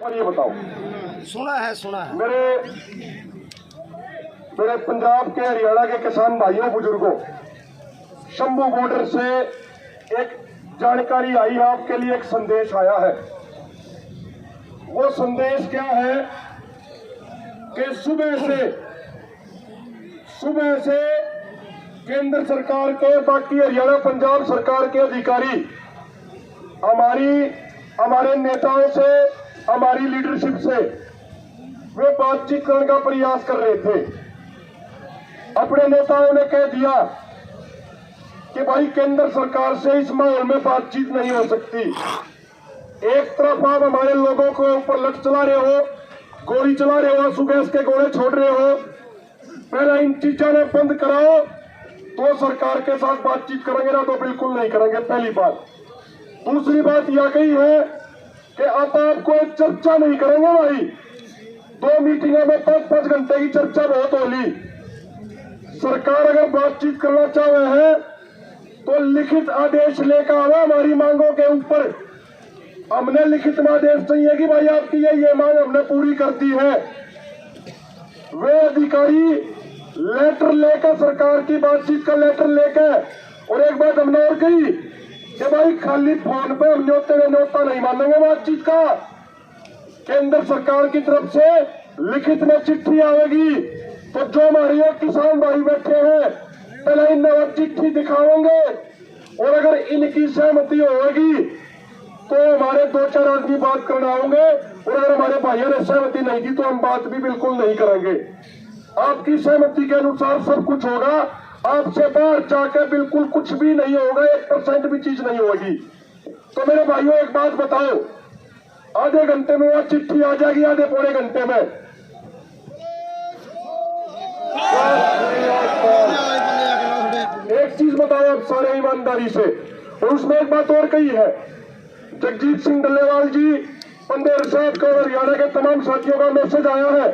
और ये बताओ, सुना है मेरे पंजाब के, हरियाणा के किसान भाइयों बुजुर्गों, शंभू बॉर्डर से एक जानकारी आई है, आपके लिए एक संदेश आया है। वो संदेश क्या है कि सुबह से केंद्र सरकार के, बाकी हरियाणा पंजाब सरकार के अधिकारी हमारे नेताओं से, हमारी लीडरशिप से वे बातचीत करने का प्रयास कर रहे थे। अपने नेताओं ने कह दिया कि भाई केंद्र सरकार से इस माहौल में बातचीत नहीं हो सकती। एक तरफ आप हमारे लोगों को ऊपर लठ चला रहे हो, गोली चला रहे हो, आंसू गैस के गोले छोड़ रहे हो। पहले इन चीजों ने बंद कराओ तो सरकार के साथ बातचीत करेंगे, ना तो बिल्कुल नहीं करेंगे, पहली बात। दूसरी बात यह कही है कि अब आपको चर्चा नहीं करेंगे भाई। 2 मीटिंगों में 5-5 घंटे की चर्चा बहुत होली। सरकार अगर बातचीत करना चाहे है तो लिखित आदेश लेकर आवा हमारी मांगों के ऊपर। हमने लिखित में आदेश चाहिए कि भाई आपकी ये मांग हमने पूरी कर दी है। वे अधिकारी लेटर लेकर, सरकार की बातचीत का लेटर लेकर, और एक बात हमने और कही कि भाई खाली फोन पे हम न्योता नहीं मानेंगे बातचीत का। केंद्र सरकार की तरफ से लिखित में चिट्ठी आएगी तो जो हमारे ये किसान भाई बैठे हैं पहले इन्हें चिट्ठी दिखाएंगे, और अगर इनकी सहमति होगी तो हमारे 2-4 आदमी बात करने आएंगे, और अगर हमारे भाइयों ने सहमति नहीं दी तो हम बात भी बिल्कुल नहीं करेंगे। आपकी सहमति के अनुसार सब कुछ होगा, आपसे बाहर जाकर बिल्कुल कुछ भी नहीं होगा, 1% भी चीज नहीं होगी। तो मेरे भाइयों एक बात बताओ, आधे घंटे में वह चिट्ठी आ जाएगी, आधे पौने घंटे में? एक चीज बताओ आप सारे ईमानदारी से। और उसमें एक बात और कही है, जगजीत सिंह डल्लेवाल जी, पंदेर साहब का, हरियाणा के तमाम साथियों का मैसेज आया है।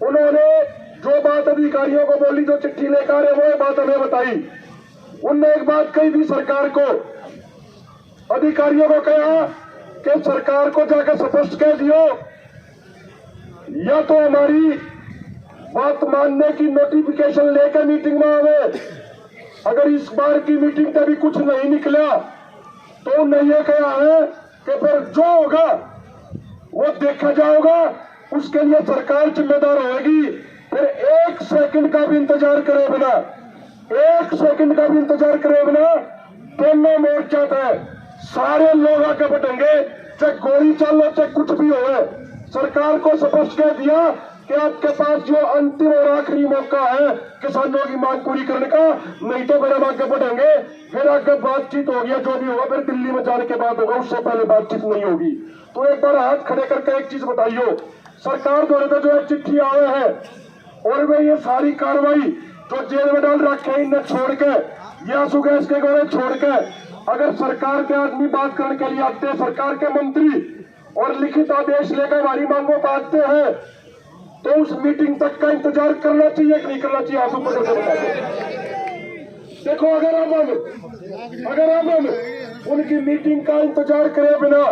उन्होंने जो बात अधिकारियों को बोली, जो चिट्ठी लेकर आ रहे वो बात हमें बताई। उनने एक बात कही थी सरकार को, अधिकारियों को कहा कि सरकार को जाकर स्पष्ट कह दियो, या तो हमारी बात मानने की नोटिफिकेशन लेकर मीटिंग में आवे। अगर इस बार की मीटिंग से भी कुछ नहीं निकला तो उन्होंने ये कहा है कि फिर जो होगा वो देखा जाएगा, उसके लिए सरकार जिम्मेदार होगी। फिर 1 सेकंड का भी इंतजार करे बिना, 1 सेकंड का भी इंतजार करे बिना दोनों मोर्चा पे सारे लोग आके बढ़ेंगे, चाहे गोली चल लो, चाहे कुछ भी हो। सरकार को स्पष्ट कह दिया कि आपके पास जो अंतिम और आखिरी मौका है किसानों की मांग पूरी करने का, नहीं तो फिर हम आगे बढ़ेंगे, फिर आगे बातचीत होगी, जो भी होगा फिर दिल्ली में जाने के बाद होगा, उससे पहले बातचीत नहीं होगी। तो एक बार हाथ खड़े करके एक चीज बताइयो, सरकार द्वारा तो जो चिट्ठी आए हैं और वे ये सारी कार्रवाई जो जेल में डाल रखे हैं इन्हें छोड़ के, या आंसू गैस के गोले छोड़ के, अगर सरकार के आदमी बात करने के लिए आते हैं, सरकार के मंत्री, और लिखित आदेश लेकर हमारी मांगों पर आते हैं, तो उस मीटिंग तक का इंतजार करना चाहिए कि नहीं करना चाहिए? आंसू पकड़ के बताइए। देखो, अगर हम उनकी मीटिंग का इंतजार करे बिना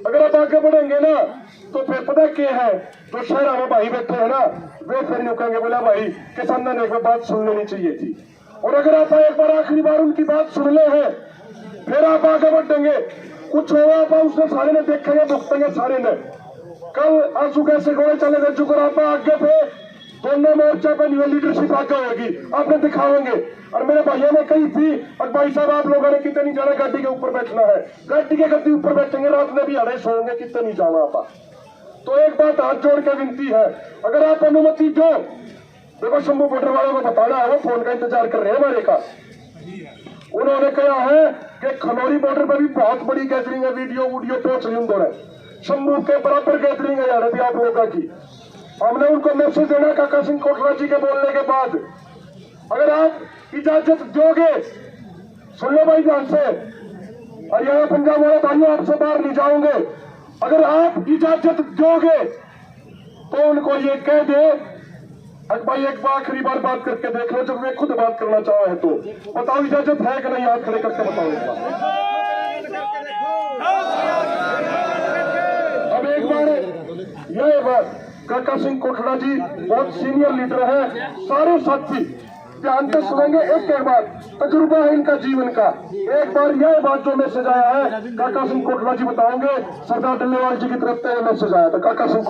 अगर आप आगे बढ़ेंगे ना, तो फिर पता क्या है, जो शहर में भाई बैठे हैं ना, वे फिर यूं कहेंगे, बोला भाई किसानों ने एक बार बात सुन लेनी चाहिए थी। और अगर आप एक बार आखिरी बार उनकी बात सुन ले हैं, फिर आप आगे बढ़ेंगे, कुछ होगा आप उसने सारे ने देखेंगे, भुगतेंगे सारे ने। कल आंसू कैसे गोले चले गए, चुकर आप आगे थे, दोनों मोर्चा पर लीडरशिप आगे होगी, आपने दिखाएंगे। और मेरे भाइयों ने कही थी, और भाई साहब आप लोगों ने कितनी जाना गाड़ी के ऊपर बैठना है, गाड़ी के गद्दी ऊपर बैठेंगे, रात में भी आड़े सोएंगे, कितनी जाना आप। तो एक बात हाथ जोड़ के विनती है, अगर आप अनुमति दो, देखो शंभू बॉर्डर वालों को बताना है, वो फोन का इंतजार कर रहे हैं हमारे का। उन्होंने कहा है कि खनौरी बॉर्डर पर भी बहुत बड़ी गैदरिंग है, वीडियो पहुंच रही उनको, शंभू के बराबर गैदरिंग है यार अभी आप लोगों की। हमने उनको मैसेज देना काका सिंह कोटला जी के बोलने के बाद, अगर आप इजाजत दोगे, सुन लो भाई ध्यान से, हरियाणा पंजाब वाले भाइयों आपसे बाहर नहीं जाओगे, अगर आप इजाजत दोगे तो उनको ये कह दे, भाई एक बार आखिरी बार बात करके देख लो, जब वे खुद बात करना चाहे तो बताओ इजाजत है कि नहीं, हाथ खड़े करके बताओ एक बार। अब एक बार यह बात काका सिंह कोटला जी बहुत सीनियर लीडर है, सारे साथी ध्यान से सुनेंगे। एक एक बार तजुर्बा है इनका जीवन का। एक बार यह बात जो मैसेज आया है काका सिंह कोटला जी बताओगे, सरदार डल्लेवाल जी की तरफ से मैसेज आया था। काका सिंह